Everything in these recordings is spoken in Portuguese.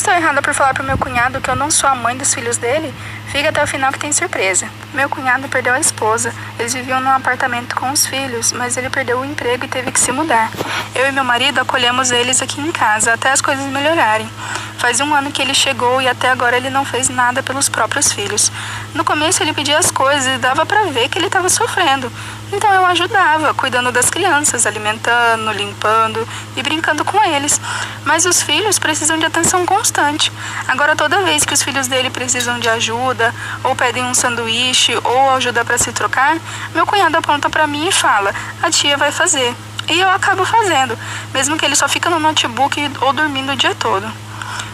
estou errada por falar pro meu cunhado que eu não sou a mãe dos filhos dele? Fica até o final que tem surpresa. Meu cunhado perdeu a esposa. Eles viviam num apartamento com os filhos, mas ele perdeu o emprego e teve que se mudar. Eu e meu marido acolhemos eles aqui em casa, até as coisas melhorarem. Faz 1 ano que ele chegou e até agora ele não fez nada pelos próprios filhos. No começo ele pedia as coisas e dava pra ver que ele estava sofrendo. Então eu ajudava, cuidando das crianças, alimentando, limpando e brincando com eles. Mas os filhos precisam de atenção constante. Agora toda vez que os filhos dele precisam de ajuda, ou pedem um sanduíche, ou ajuda para se trocar, meu cunhado aponta para mim e fala: a tia vai fazer. E eu acabo fazendo, mesmo que ele só fica no notebook ou dormindo o dia todo.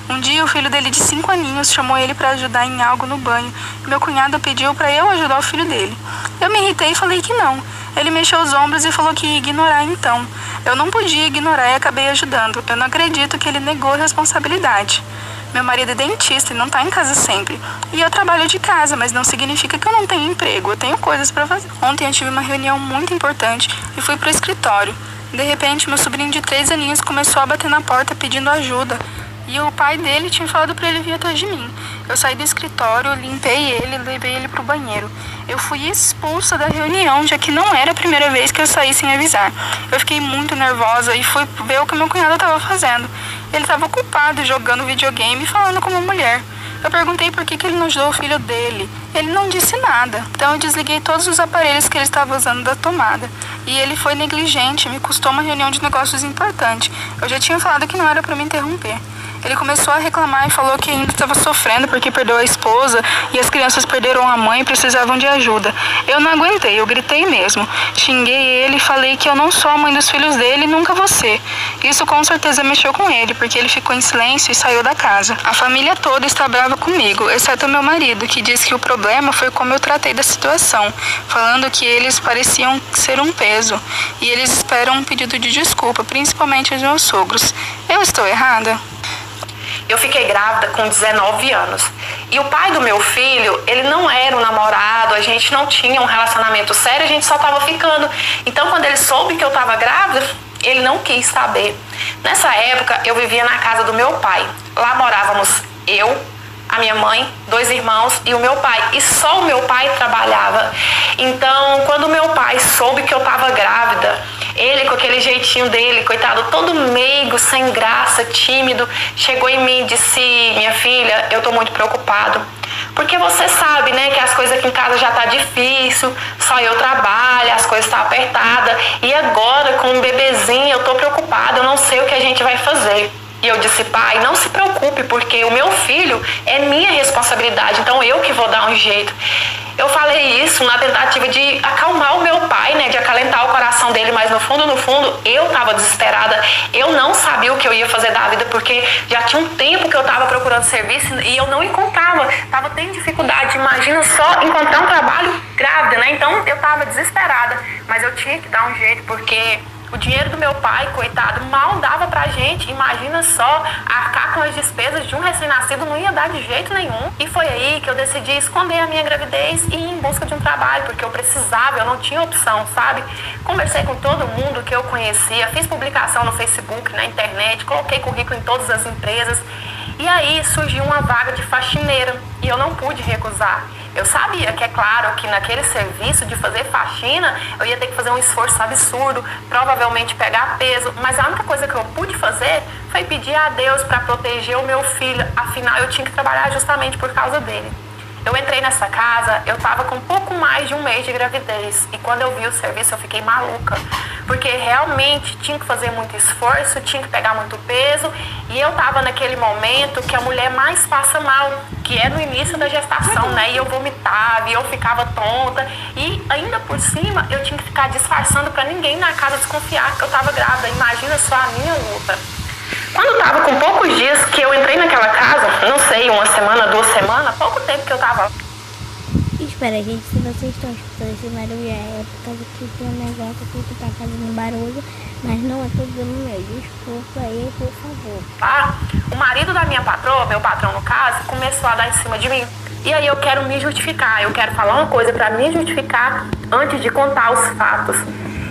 Um dia o filho dele de 5 aninhos chamou ele para ajudar em algo no banho e meu cunhado pediu para eu ajudar o filho dele. Eu me irritei e falei que não. Ele mexeu os ombros e falou que ia ignorar então. Eu não podia ignorar e acabei ajudando. Eu não acredito que ele negou a responsabilidade. Meu marido é dentista e não está em casa sempre. E eu trabalho de casa, mas não significa que eu não tenho emprego. Eu tenho coisas para fazer. Ontem eu tive uma reunião muito importante e fui pro escritório. De repente, meu sobrinho de 3 aninhos começou a bater na porta pedindo ajuda. E o pai dele tinha falado pra ele vir atrás de mim. Eu saí do escritório, limpei ele e levei ele pro banheiro. Eu fui expulsa da reunião, já que não era a primeira vez que eu saí sem avisar. Eu fiquei muito nervosa e fui ver o que meu cunhado estava fazendo. Ele estava ocupado jogando videogame e falando com uma mulher. Eu perguntei por que ele não ajudou o filho dele. Ele não disse nada. Então eu desliguei todos os aparelhos que ele estava usando da tomada. E ele foi negligente, me custou uma reunião de negócios importante. Eu já tinha falado que não era para me interromper. Ele começou a reclamar e falou que ainda estava sofrendo porque perdeu a esposa e as crianças perderam a mãe e precisavam de ajuda. Eu não aguentei, eu gritei mesmo. Xinguei ele e falei que eu não sou a mãe dos filhos dele e nunca você. Isso com certeza mexeu com ele, porque ele ficou em silêncio e saiu da casa. A família toda está brava comigo, exceto meu marido, que diz que o problema foi como eu tratei da situação, falando que eles pareciam ser um peso e eles esperam um pedido de desculpa, principalmente os meus sogros. Eu estou errada? Eu fiquei grávida com 19 anos. E o pai do meu filho, ele não era um namorado, a gente não tinha um relacionamento sério, a gente só estava ficando. Então, quando ele soube que eu estava grávida, ele não quis saber. Nessa época, eu vivia na casa do meu pai. Lá morávamos eu, a minha mãe, 2 irmãos e o meu pai. E só o meu pai trabalhava. Então, quando o meu pai soube que eu estava grávida, ele, com aquele jeitinho dele, coitado, todo meigo, sem graça, tímido, chegou em mim e disse: minha filha, eu tô muito preocupado. Porque você sabe, né, que as coisas aqui em casa já tá difícil, só eu trabalho, as coisas tá apertadas. E agora, com um bebezinho, eu tô preocupada, eu não sei o que a gente vai fazer. E eu disse: pai, não se preocupe, porque o meu filho é minha responsabilidade, então eu que vou dar um jeito. Eu falei isso na tentativa de acalmar o meu pai, né, de acalentar o coração dele, mas no fundo, eu estava desesperada. Eu não sabia o que eu ia fazer da vida, porque já tinha um tempo que eu estava procurando serviço e eu não encontrava. Estava tendo dificuldade, imagina só encontrar um trabalho grávida, né? Então eu estava desesperada, mas eu tinha que dar um jeito, porque o dinheiro do meu pai, coitado, mal dava pra gente. Imagina só, arcar com as despesas de um recém-nascido não ia dar de jeito nenhum. E foi aí que eu decidi esconder a minha gravidez e ir em busca de um trabalho, porque eu precisava, eu não tinha opção, sabe? Conversei com todo mundo que eu conhecia, fiz publicação no Facebook, na internet, coloquei currículo em todas as empresas. E aí surgiu uma vaga de faxineira e eu não pude recusar. Eu sabia que, é claro, que naquele serviço de fazer faxina, eu ia ter que fazer um esforço absurdo, provavelmente pegar peso, mas a única coisa que eu pude fazer foi pedir a Deus para proteger o meu filho, afinal eu tinha que trabalhar justamente por causa dele. Eu entrei nessa casa, eu estava com pouco mais de 1 mês de gravidez e quando eu vi o serviço eu fiquei maluca, porque realmente tinha que fazer muito esforço, tinha que pegar muito peso e eu estava naquele momento que a mulher mais passa mal, que é no início da gestação, né? E eu vomitava e eu ficava tonta e ainda por cima eu tinha que ficar disfarçando para ninguém na casa desconfiar que eu estava grávida. Imagina só a minha luta. Quando eu tava com poucos dias que eu entrei naquela casa, não sei, 1 semana, 2 semanas, pouco tempo que eu tava. Espera, gente, se vocês estão escutando esse barulho, é por causa que tem um negócio aqui que tá fazendo barulho, mas não é problema meu. Desculpa aí, por favor. Ah, o marido da minha patroa, meu patrão no caso, começou a dar em cima de mim. E aí eu quero me justificar, eu quero falar uma coisa pra me justificar antes de contar os fatos.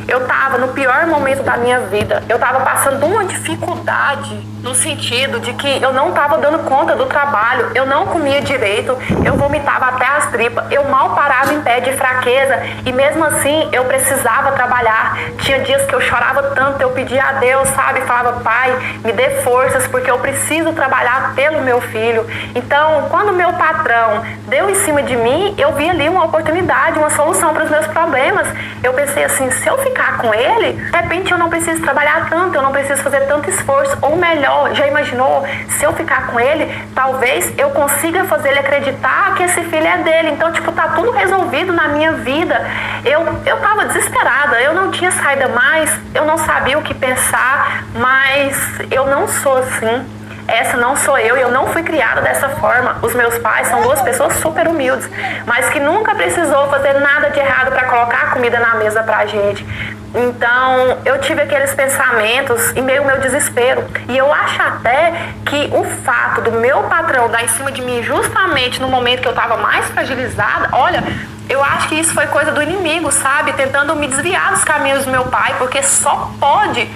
Eu estava no pior momento da minha vida. Eu estava passando uma dificuldade no sentido de que eu não estava dando conta do trabalho, eu não comia direito, eu vomitava até as tripas, eu mal parava em pé de fraqueza e mesmo assim eu precisava trabalhar. Tinha dias que eu chorava tanto, eu pedia a Deus, sabe? Falava, Pai, me dê forças porque eu preciso trabalhar pelo meu filho. Então, quando meu patrão deu em cima de mim, eu vi ali uma oportunidade, uma solução para os meus problemas. Eu pensei assim, se eu ficar com ele, de repente eu não preciso trabalhar tanto, eu não preciso fazer tanto esforço, ou melhor, já imaginou, se eu ficar com ele, talvez eu consiga fazer ele acreditar que esse filho é dele. Então, tipo, tá tudo resolvido na minha vida. Eu tava desesperada, eu não tinha saída mais, eu não sabia o que pensar, mas eu não sou assim. Essa não sou eu não fui criada dessa forma. Os meus pais são duas pessoas super humildes, mas que nunca precisou fazer nada de errado para colocar comida na mesa pra gente. Então, eu tive aqueles pensamentos em meio ao meu desespero. E eu acho até que o fato do meu patrão dar em cima de mim justamente no momento que eu estava mais fragilizada, olha, eu acho que isso foi coisa do inimigo, sabe? Tentando me desviar dos caminhos do meu pai, porque só pode.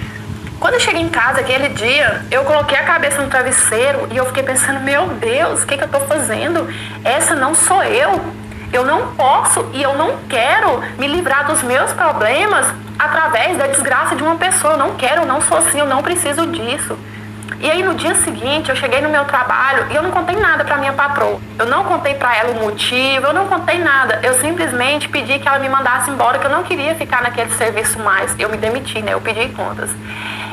Quando eu cheguei em casa aquele dia, eu coloquei a cabeça no travesseiro e eu fiquei pensando, meu Deus, o que eu tô fazendo? Essa não sou eu. Eu não posso e eu não quero me livrar dos meus problemas através da desgraça de uma pessoa. Eu não quero, eu não sou assim, eu não preciso disso. E aí no dia seguinte eu cheguei no meu trabalho e eu não contei nada pra minha patroa. Eu não contei pra ela o motivo, eu não contei nada. Eu simplesmente pedi que ela me mandasse embora, que eu não queria ficar naquele serviço mais. Eu me demiti, né? Eu pedi contas.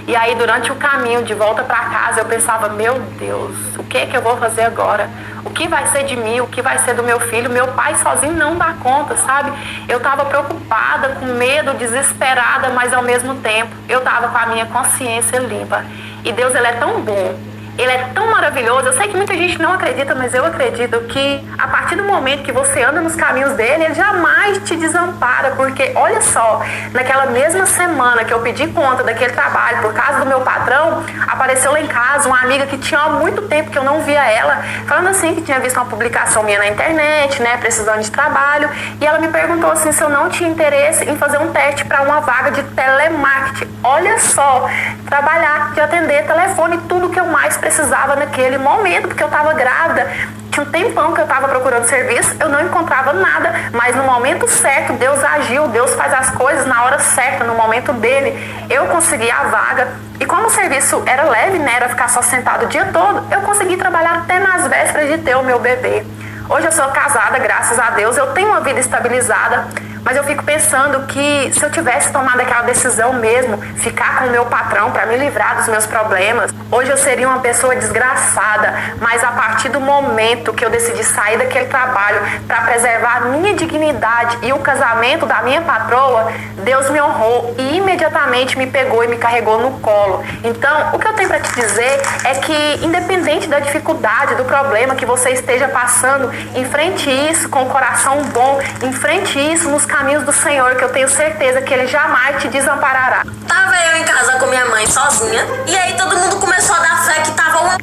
E aí durante o caminho de volta pra casa eu pensava, meu Deus, o que eu vou fazer agora? O que vai ser de mim? O que vai ser do meu filho? Meu pai sozinho não dá conta, sabe? Eu tava preocupada, com medo, desesperada, mas ao mesmo tempo eu tava com a minha consciência limpa. E Deus, Ele é tão bom, Ele é tão maravilhoso. Eu sei que muita gente não acredita, mas eu acredito que a partir do momento que você anda nos caminhos dele, Ele jamais te desampara. Porque, olha só, naquela mesma semana que eu pedi conta daquele trabalho por causa do meu patrão, apareceu lá em casa uma amiga que tinha há muito tempo que eu não via ela, falando assim que tinha visto uma publicação minha na internet, né, precisando de trabalho, e ela me perguntou assim se eu não tinha interesse em fazer um teste para uma vaga de telemarketing. Olha só, trabalhar, de atender telefone, tudo que eu mais precisava naquele momento, porque eu estava grávida. Tinha um tempão que eu estava procurando serviço, eu não encontrava nada, mas no momento certo Deus agiu, Deus faz as coisas na hora certa, no momento dele. Eu consegui a vaga e como o serviço era leve, né, era ficar só sentado o dia todo, eu consegui trabalhar até nas vésperas de ter o meu bebê. Hoje eu sou casada, graças a Deus, eu tenho uma vida estabilizada, mas eu fico pensando que se eu tivesse tomado aquela decisão mesmo, ficar com o meu patrão para me livrar dos meus problemas, hoje eu seria uma pessoa desgraçada. Mas a partir do momento que eu decidi sair daquele trabalho para preservar a minha dignidade e o casamento da minha patroa, Deus me honrou e imediatamente me pegou e me carregou no colo. Então, o que eu tenho para te dizer é que, independente da dificuldade, do problema que você esteja passando, enfrente isso com o coração bom, enfrente isso nos caminhos do Senhor, que eu tenho certeza que Ele jamais te desamparará. Tava eu em casa com minha mãe sozinha, e aí todo mundo começou a dar fé que tava uma